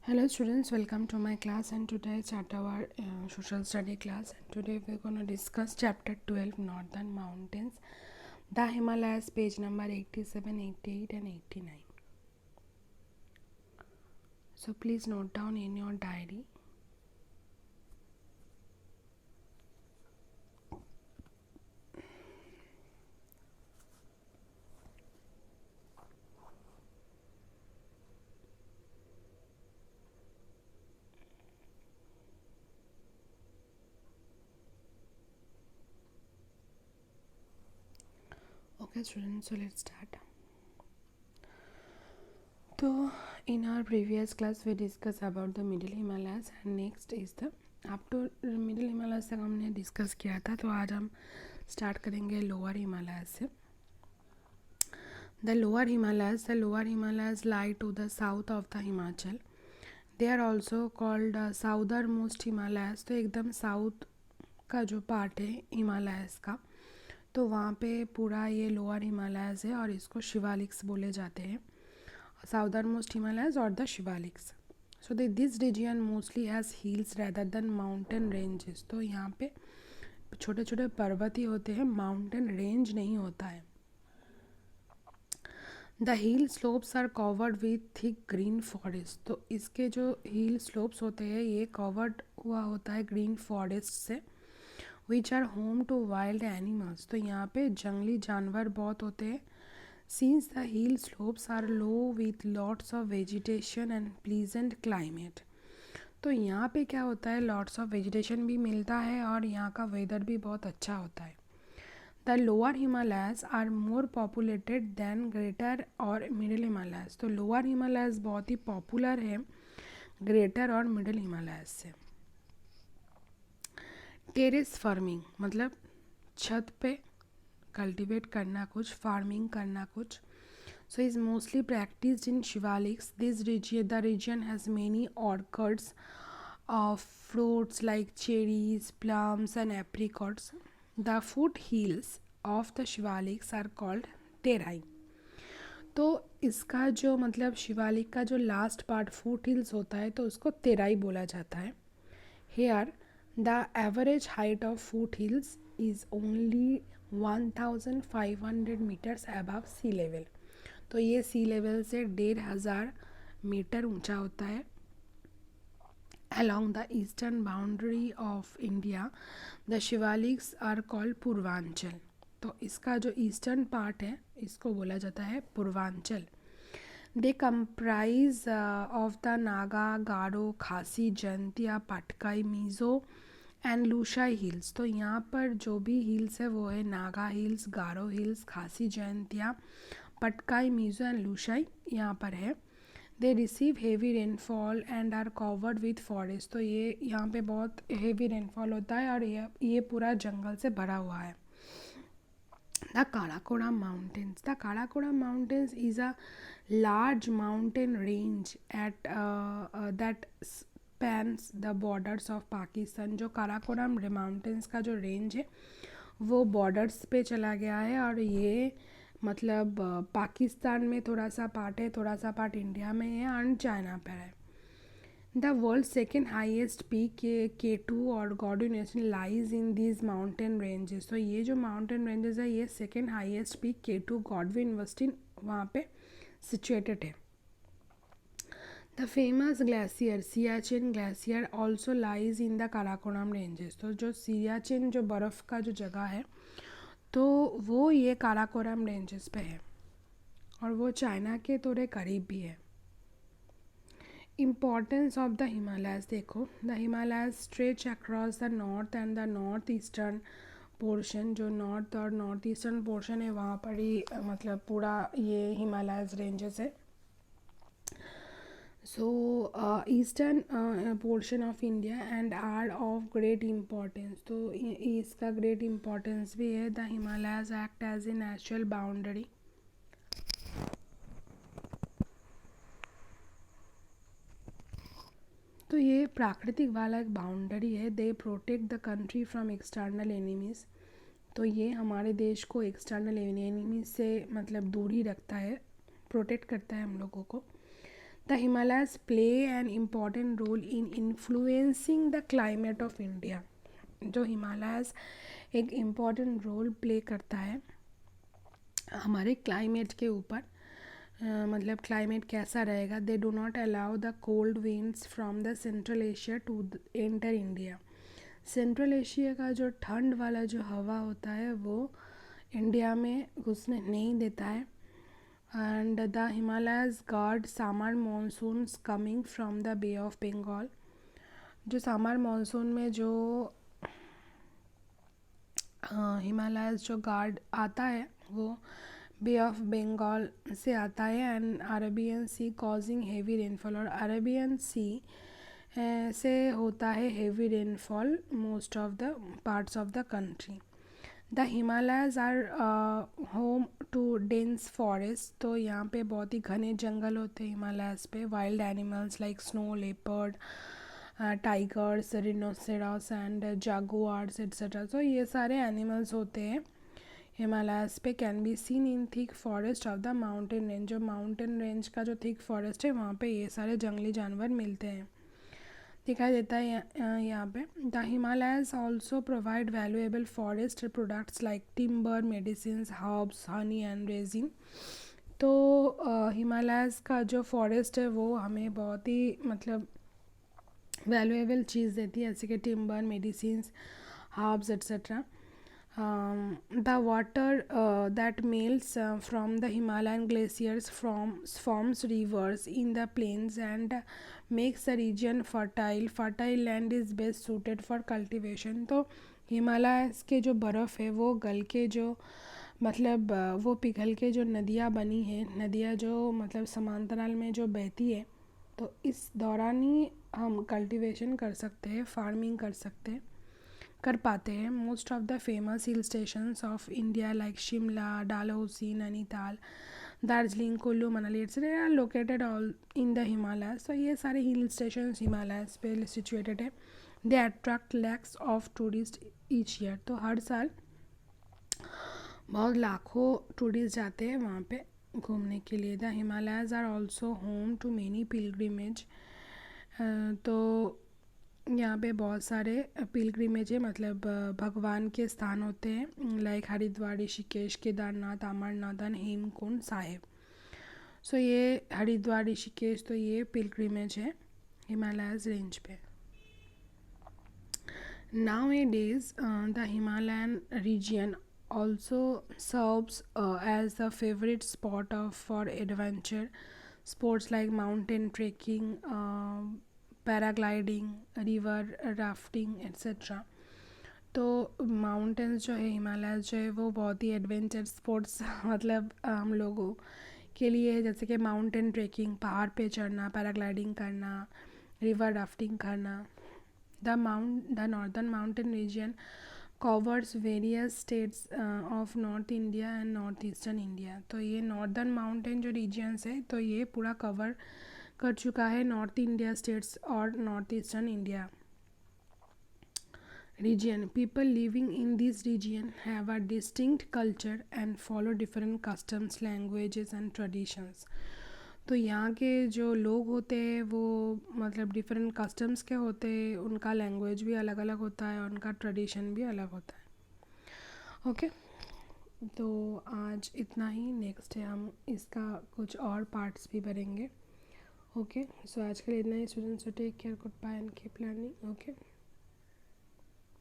Hello students, welcome to my class, and today it's at our social study class, and today we're going to discuss chapter 12, Northern Mountains, the Himalayas, page number 87, 88 and 89. So please note down in your diary. Okay students, so let's start. So in our previous class we discussed about the Middle Himalayas, and next is the up to Middle Himalayas तक हमने discuss किया था. तो आज हम start करेंगे lower Himalaya से. The lower Himalayas lie to the south of the Himachal. They are also called southernmost Himalayas. तो एकदम साउथ का जो पार्ट है हिमालयस का, तो वहाँ पे पूरा ये लोअर हिमालयस है और इसको शिवालिक्स बोले जाते हैं. साउदर्न हिमालयस और the Shivaliks. So this region mostly has hills rather than mountain ranges. तो यहाँ पे छोटे छोटे पर्वत ही होते हैं, माउंटेन रेंज नहीं होता है. The hill slopes are covered with thick green forest. तो इसके जो हिल स्लोप्स होते हैं ये कवर्ड हुआ होता है ग्रीन फॉरेस्ट से. Which are home to wild animals. तो यहाँ पे जंगली जानवर बहुत होते हैं. Since the hill slopes are low with lots of vegetation and pleasant climate. तो यहाँ पे क्या होता है, लॉट्स ऑफ वेजिटेशन भी मिलता है और यहाँ का वेदर भी बहुत अच्छा होता है. The lower Himalayas are more populated than greater और मिडिल हिमालयस. तो लोअर हिमालयस बहुत ही पॉपुलर है ग्रेटर और मिडिल हिमालयस से. टेरेस फार्मिंग मतलब छत पे कल्टिवेट करना कुछ, फार्मिंग करना कुछ. So is mostly practised in Shivaliks. The region has many orchids of fruits like cherries, plums and apricots. The foot hills of the Shivaliks are called terai. तो इसका जो मतलब शिवालिक का जो लास्ट पार्ट फुट हिल्स होता है तो उसको तेराई बोला जाता है. Here the average height of foot hills is only 1500 metres above sea level. तो ये सी लेवल से 1500 मीटर ऊंचा होता है. Along the eastern boundary of India, the Shivaliks are called Purvanchal. तो इसका जो ईस्टर्न पार्ट है इसको बोला जाता है पूर्वांचल. दे कंप्राइज ऑफ द नागा, गारो, खासी, जयंतिया, पटकाई, मीज़ो एंड लूशाई हिल्स. तो यहाँ पर जो भी हिल्स है वो है Naga hills, Garo hills, Khasi, Jaintia, Patkai, Mizo and Lushai यहाँ पर है. They receive heavy rainfall and are covered with forest. तो ये यहाँ पे बहुत हेवी रेनफॉल होता है और ये पूरा जंगल से भरा हुआ है. The Karakoram mountains. The Karakoram mountains is a large mountain range at that spans the borders of Pakistan. जो काराकोरम माउंटेन्स का जो रेंज है वो बॉर्डर्स पे चला गया है और ये मतलब पाकिस्तान में थोड़ा सा पार्ट है, थोड़ा सा पार्ट इंडिया में है एंड चाइना पर है. The world second highest peak K2 और Godwin national lies in these mountain ranges. तो ये जो माउंटेन रेंजेस है ये second highest peak K2 Godwin university वहाँ पे सिचुएटेड है. The famous glacier Siachen glacier also lies in the Karakoram ranges. तो जो सियाचिन जो बर्फ़ का जो जगह है तो वो ये काराकोरम रेंजेस पे है और वो चाइना के थोड़े करीब भी है. Importance of the Himalayas. देखो the Himalayas stretch across the north and the north eastern portion. जो नॉर्थ और नॉर्थ ईस्टर्न पोर्शन है वहाँ पर ही मतलब पूरा ये हिमालयस रेंजेस है. So eastern portion of India and are of great importance. तो इसका ग्रेट इम्पॉर्टेंस भी है. The Himalayas act as a natural boundary. तो ये प्राकृतिक वाला एक बाउंड्री है. They protect the country from external enemies. तो ये हमारे देश को एक्सटर्नल एनिमीज से मतलब दूर ही रखता है, प्रोटेक्ट करता है हम लोगों को. The Himalayas play an important role in influencing the climate of India. जो हिमालयाज एक इम्पॉर्टेंट रोल प्ले करता है हमारे क्लाइमेट के ऊपर, मतलब क्लाइमेट कैसा रहेगा। They do not allow the cold winds from the central Asia to enter India. Central Asia का जो ठंड वाला जो हवा होता है वो इंडिया में घुसने नहीं देता है। And the Himalayas guard summer monsoons coming from the bay of Bengal. जो समर मानसून में जो हिमालयाज जो गार्ड आता है वो बे ऑफ बंगाल से आता है and Arabian sea causing heavy rainfall. और अरेबियन सी से होता है heavy rainfall most of the parts of the country. The Himalayas are home to dense forest. तो यहाँ पे बहुत ही घने जंगल होते हैं हिमालयाज पे। Wild animals like snow leopard, tigers, rhinoceros and jaguars etcetera. तो ये सारे एनिमल्स होते हैं हिमालयाज पे। Can be seen in thick forest of the mountain range. जो माउंटेन रेंज का जो थिक फॉरेस्ट है वहाँ पे ये सारे जंगली जानवर मिलते हैं, दिखाई देता है यहाँ पे। The Himalayas also provide valuable forest products like timber, medicine, herbs, honey and resin. तो हिमालयाज का जो फॉरेस्ट है वो हमें बहुत ही मतलब वैल्यूएबल चीज़ देती है, जैसे कि timber, medicines, herbs etcetera. The water that melts from the Himalayan glaciers forms rivers in the plains and makes the region fertile. Fertile land is best suited for cultivation. तो हिमालय के जो बर्फ़ है वो गल के जो मतलब वो पिघल के जो नदियाँ बनी हैं, नदियाँ जो मतलब समांतराल में जो बहती है, तो इस दौरान ही हम कल्टीवेशन कर सकते हैं, फार्मिंग कर पाते हैं। Most of the famous hill stations of India like Shimla, Dalhousie, Nainital, Darjeeling, Kullu, Manali etcetera are located all in the Himalayas. तो ये सारे हिल स्टेशंस हिमालयाज पे सिचुएटेड है। They attract lakhs of tourist each year. तो हर साल बहुत लाखों टूरिस्ट जाते हैं वहाँ पे घूमने के लिए। The Himalayas are also home to many pilgrimage. तो यहाँ पे बहुत सारे पिलग्रिमेज है, मतलब भगवान के स्थान होते हैं लाइक हरिद्वार, ऋषिकेश, केदारनाथ, अमरनाथ एंड हेमकुंड साहिब। सो ये हरिद्वार, ऋषिकेश, तो ये पिलग्रिमेज है हिमालयाज रेंज पे। Nowadays, the Himalayan region also serves as a favorite spot for adventure sports like mountain trekking, paragliding, river rafting etcetera. तो माउंटेन्स जो है हिमालय जो है वो बहुत ही एडवेंचर स्पोर्ट्स मतलब हम लोगों के लिए है, जैसे कि माउंटेन ट्रेकिंग, पहाड़ पे चढ़ना, पैराग्लाइडिंग करना, रिवर राफ्टिंग करना। The northern mountain region covers various states of north India and north eastern India. तो ये नॉर्दर्न माउंटेन जो रीजन्स है तो ये पूरा कवर कर चुका है नॉर्थ इंडिया स्टेट्स और north eastern India region. People living in this region have a distinct culture and follow different customs, languages and traditions. तो यहाँ के जो लोग होते हैं वो मतलब डिफरेंट कस्टम्स के होते हैं, उनका लैंग्वेज भी अलग अलग होता है, उनका ट्रेडिशन भी अलग होता है। ओके, तो आज इतना ही। नेक्स्ट है हम इसका कुछ और पार्ट्स भी भरेंगे। ओके, सो आज के लिए इतना ही। Students, take care, goodbye and keep learning. Okay.